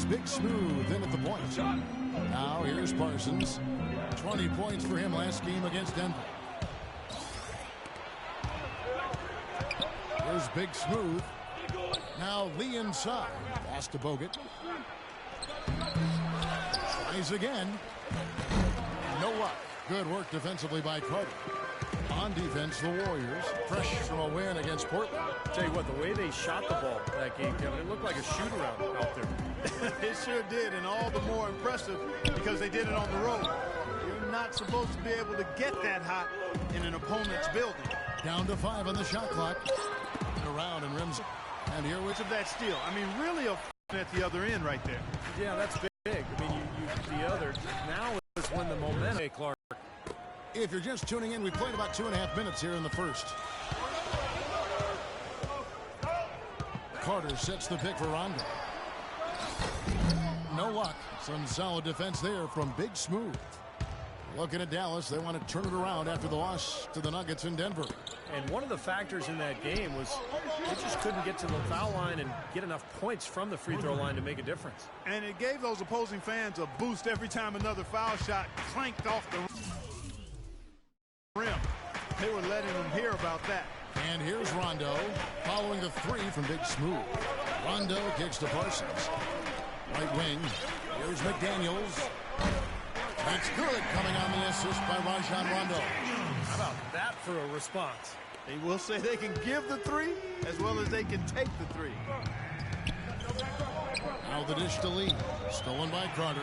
Big Smooth in at the point. Now here's Parsons. 20 points for him last game against Denver. Here's Big Smooth. Now Lee inside. Pass to Bogut. Tries again. No luck. Good work defensively by Carter. On defense, the Warriors, fresh from a win against Portland. I'll tell you what, the way they shot the ball that game, Kevin, it looked like a shoot-around out there. It sure did, and all the more impressive because they did it on the road. You're not supposed to be able to get that hot in an opponent's building. Down to 5 on the shot clock. Around and rims. And here with that steal. I mean, really at the other end right there. Yeah, that's big. I mean, the other. Now is when the momentum. Hey, Clark. If you're just tuning in, we played about 2.5 minutes here in the first. Carter sets the pick for Rondo. No luck. Some solid defense there from Big Smooth. Looking at Dallas, they want to turn it around after the loss to the Nuggets in Denver. And one of the factors in that game was they just couldn't get to the foul line and get enough points from the free throw line to make a difference. And it gave those opposing fans a boost every time another foul shot clanked off the rim. They were letting them hear about that. And here's Rondo following the 3 from Big Smooth. Rondo kicks to Parsons. Right wing. Here's McDaniels. That's good, coming on the assist by Rajon Rondo. How about that for a response? They will say they can give the 3 as well as they can take the 3. Now the dish to Lee. Stolen by Carter.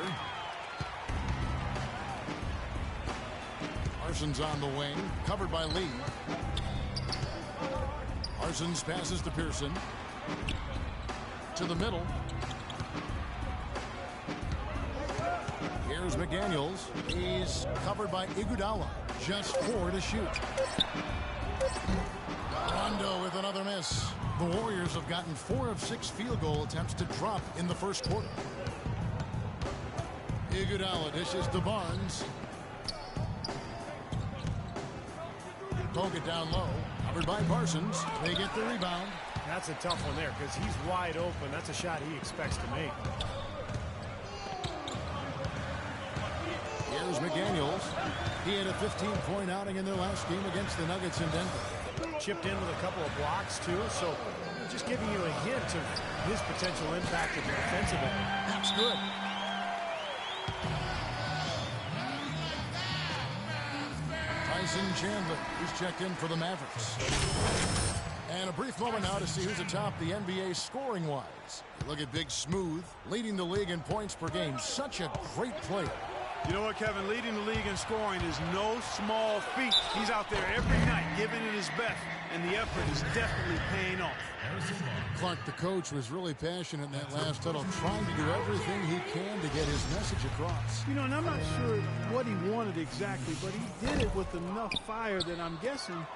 Parsons on the wing. Covered by Lee. Parsons passes to Pearson. To the middle. Here's McDaniels. He's covered by Iguodala. Just 4 to shoot. Rondo with another miss. The Warriors have gotten 4 of 6 field goal attempts to drop in the first quarter. Iguodala dishes to Barnes. Bogut down low. Covered by Parsons. They get the rebound. That's a tough one there because he's wide open. That's a shot he expects to make. Here's McDaniels. He had a 15-point outing in their last game against the Nuggets in Denver. Chipped in with a couple of blocks, too, so just giving you a hint of his potential impact at the defensive end. That's good. Tyson Chandler, he's checked in for the Mavericks. And a brief moment now to see who's atop the NBA scoring-wise. Look at Big Smooth, leading the league in points per game. Such a great player. You know what, Kevin? Leading the league in scoring is no small feat. He's out there every night giving it his best, and the effort is definitely paying off. Clark, the coach, was really passionate in that last huddle, trying to do everything he can to get his message across. You know, and I'm not sure what he wanted exactly, but he did it with enough fire that I'm guessing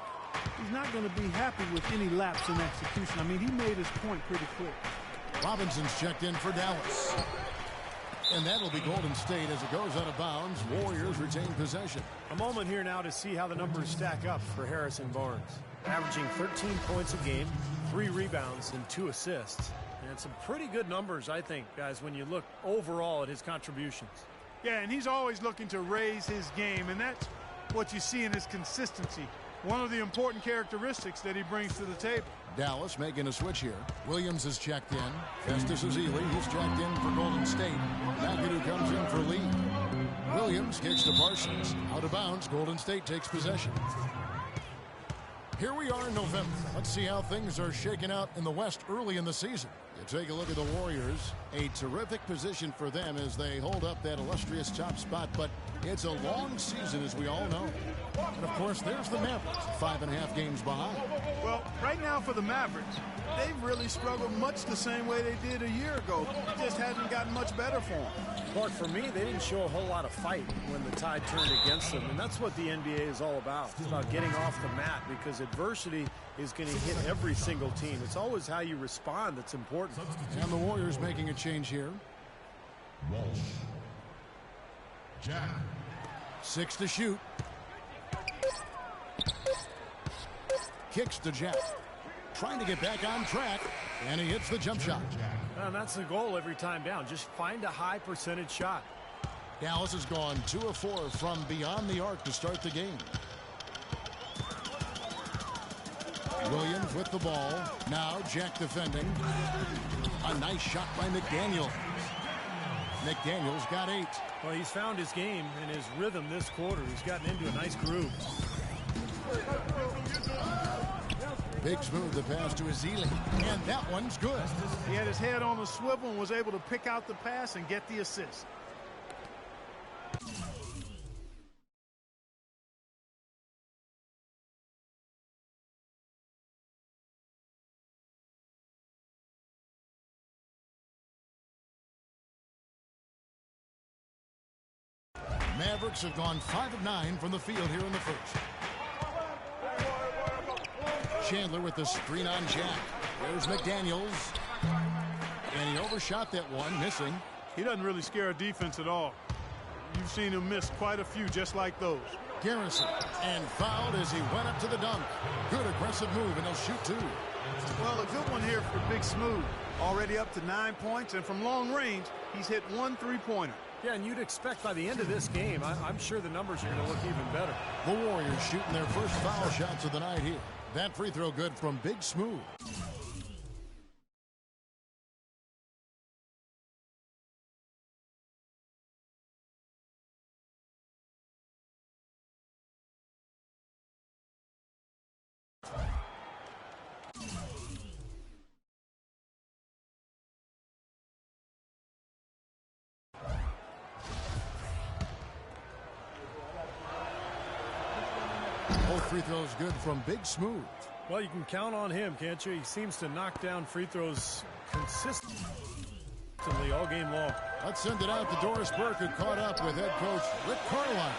he's not going to be happy with any lapse in execution. I mean, he made his point pretty clear. Robinson's checked in for Dallas. And that'll be Golden State as it goes out of bounds. Warriors retain possession. A moment here now to see how the numbers stack up for Harrison Barnes. Averaging 13 points a game, 3 rebounds, and 2 assists. And some pretty good numbers, I think, guys, when you look overall at his contributions. Yeah, and he's always looking to raise his game, and that's what you see in his consistency. One of the important characteristics that he brings to the table. Dallas making a switch here. Williams is checked in. Festus Ezeli, he's checked in for Golden State. McAdoo comes in for Lee. Williams kicks to Parsons. Out of bounds, Golden State takes possession. Here we are in November. Let's see how things are shaking out in the West early in the season. You take a look at the Warriors. A terrific position for them as they hold up that illustrious top spot, but it's a long season, as we all know. And, of course, there's the Mavericks, 5.5 games behind. Well, right now for the Mavericks, they've really struggled much the same way they did a year ago. It just hasn't gotten much better for them. Clark, for me, they didn't show a whole lot of fight when the tide turned against them, and that's what the NBA is all about. It's about getting off the mat because adversity is going to hit every single team. It's always how you respond that's important. And the Warriors making a change here. Walsh. Jack. 6 to shoot. Kicks to Jack. Trying to get back on track, and he hits the jump shot. and that's the goal every time down. Just find a high percentage shot. Dallas has gone 2 of 4 from beyond the arc to start the game. Williams with the ball. Now Jack defending. A nice shot by McDaniels. McDaniels got 8. Well, he's found his game and his rhythm this quarter. He's gotten into a nice groove. Big smooth the pass to Ezeli, and that one's good. He had his head on the swivel and was able to pick out the pass and get the assist. Mavericks have gone 5 of 9 from the field here in the first. Chandler with the screen on Jack. There's McDaniels. And he overshot that one, missing. He doesn't really scare a defense at all. You've seen him miss quite a few just like those. Garrison, and fouled as he went up to the dunk. Good aggressive move, and he'll shoot 2. Well, a good one here for Big Smooth. Already up to 9 points, and from long range, he's hit 1 3-pointer. Yeah, and you'd expect by the end of this game, I'm sure the numbers are going to look even better. The Warriors shooting their first foul shots of the night here. That free throw good from Big Smooth. Both free throws good from Big Smooth. Well, you can count on him, can't you? He seems to knock down free throws consistently all game long. Let's send it out to Doris Burke, who caught up with head coach Rick Carlisle.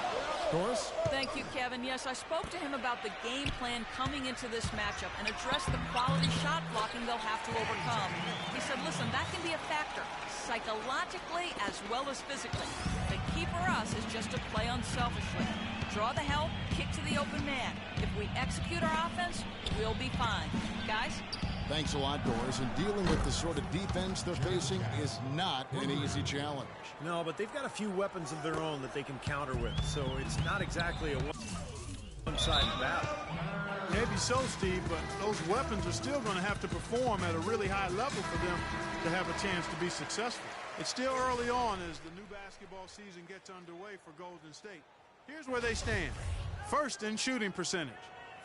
Doris? Thank you, Kevin. Yes, I spoke to him about the game plan coming into this matchup and addressed the quality shot blocking they'll have to overcome. He said, listen, that can be a factor, psychologically as well as physically. The key for us is just to play unselfishly. Draw the help, kick to the open man. If we execute our offense, we'll be fine. Guys? Thanks a lot, Doris. And dealing with the sort of defense they're facing is not an easy challenge. No, but they've got a few weapons of their own that they can counter with. So it's not exactly a one-sided battle. Maybe so, Steve, but those weapons are still going to have to perform at a really high level for them to have a chance to be successful. It's still early on as the new basketball season gets underway for Golden State. Here's where they stand. First in shooting percentage.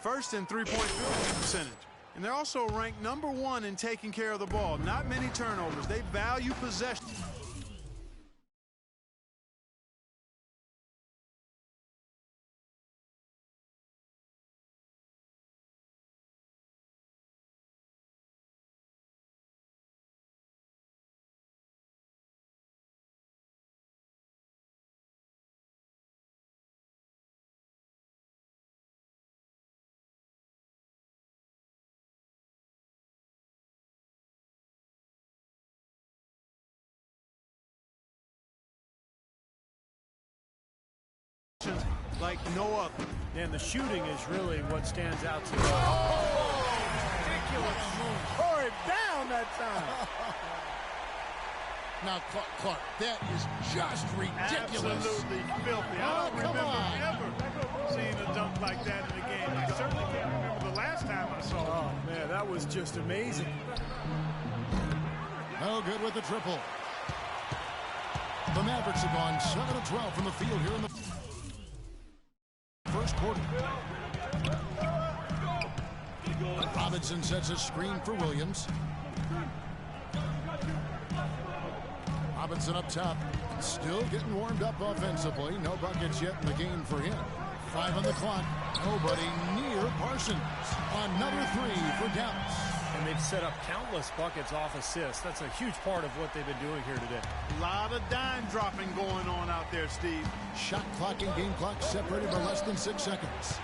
First in three-point field percentage. And they're also ranked #1 in taking care of the ball. Not many turnovers. They value possession. Like no other. And the shooting is really what stands out to me. Ridiculous move. Tore it down that time. Now, Clark, that is just ridiculous. Absolutely filthy. I don't remember ever seeing a dunk like that in the game. I certainly can't remember the last time I saw it. Oh, man, that was just amazing. No good with the triple. The Mavericks have gone 7 of 12 from the field here in the first quarter. Robinson sets a screen for Williams. Robinson up top, still getting warmed up offensively. No buckets yet in the game for him. 5 on the clock. Nobody near Parsons. Another 3 for Dallas. And they've set up countless buckets off assists. That's a huge part of what they've been doing here today. A lot of dime dropping going on out there, Steve. Shot clock and game clock separated by less than 6 seconds.